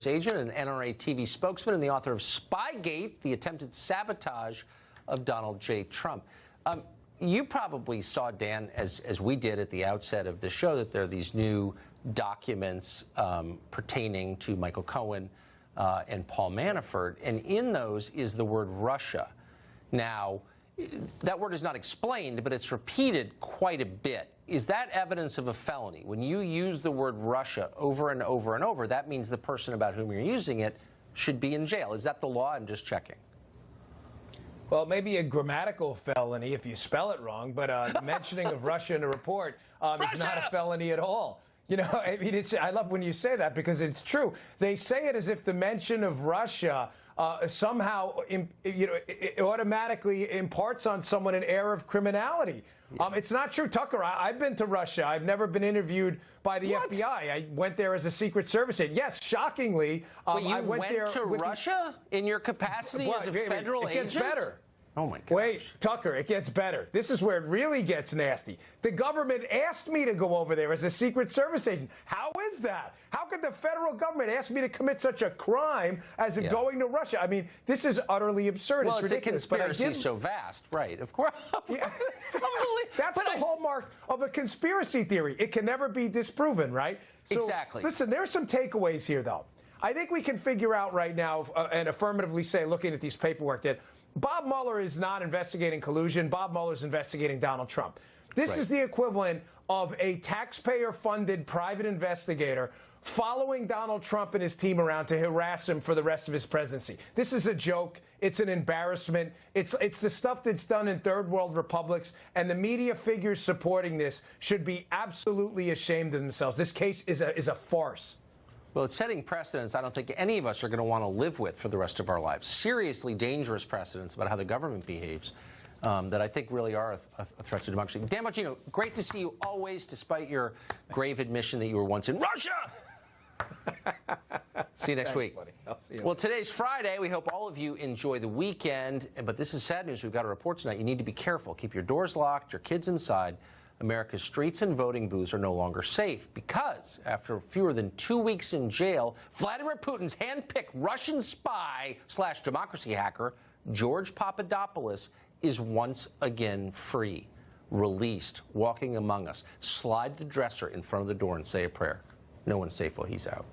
agent, an NRA TV spokesman, and the author of Spygate, the attempted sabotage of Donald J. Trump. You probably saw, Dan, as we did at the outset of the show, that there are these new documents pertaining to Michael Cohen and Paul Manafort, and in those is the word Russia. Now, that word is not explained, but it's repeated quite a bit. Is that evidence of a felony? When you use the word Russia over and over and over, that means the person about whom you're using it should be in jail. Is that the law? I'm just checking. Well, maybe a grammatical felony if you spell it wrong, but the mentioning of Russia in a report is not a felony at all. You know, I mean, I love when you say that because it's true. They say it as if the mention of Russia somehow, it automatically imparts on someone an air of criminality. Yeah. It's not true, Tucker. I've been to Russia. I've never been interviewed by the FBI. I went there as a Secret Service agent. Yes, shockingly, I went there to Russia in your capacity as a federal agent? It gets better. Oh, my gosh. Wait, Tucker, it gets better. This is where it really gets nasty. The government asked me to go over there as a Secret Service agent. How is that? How could the federal government ask me to commit such a crime as going to Russia? I mean, this is utterly absurd. Well, it's ridiculous. A conspiracy so vast, right? Of course. Yeah. That's the hallmark of a conspiracy theory. It can never be disproven, right? So, exactly. Listen, there's some takeaways here, though. I think we can figure out right now and affirmatively say, looking at these paperwork, that Bob Mueller is not investigating collusion. Bob Mueller is investigating Donald Trump. This is the equivalent of a taxpayer-funded private investigator following Donald Trump and his team around to harass him for the rest of his presidency. This is a joke. It's an embarrassment. It's the stuff that's done in third world republics, and the media figures supporting this should be absolutely ashamed of themselves. This case is a farce. Well, it's setting precedents I don't think any of us are going to want to live with for the rest of our lives. Seriously dangerous precedents about how the government behaves that I think really are a threat to democracy. Dan Bongino, great to see you always, despite your grave admission that you were once in Russia. See you next week. Buddy. I'll see you. Well, today's Friday. We hope all of you enjoy the weekend. But this is sad news. We've got a report tonight. You need to be careful. Keep your doors locked, your kids inside. America's streets and voting booths are no longer safe because after fewer than 2 weeks in jail, Vladimir Putin's hand-picked Russian spy / democracy hacker, George Papadopoulos, is once again free, released, walking among us. Slide the dresser in front of the door and say a prayer. No one's safe while he's out.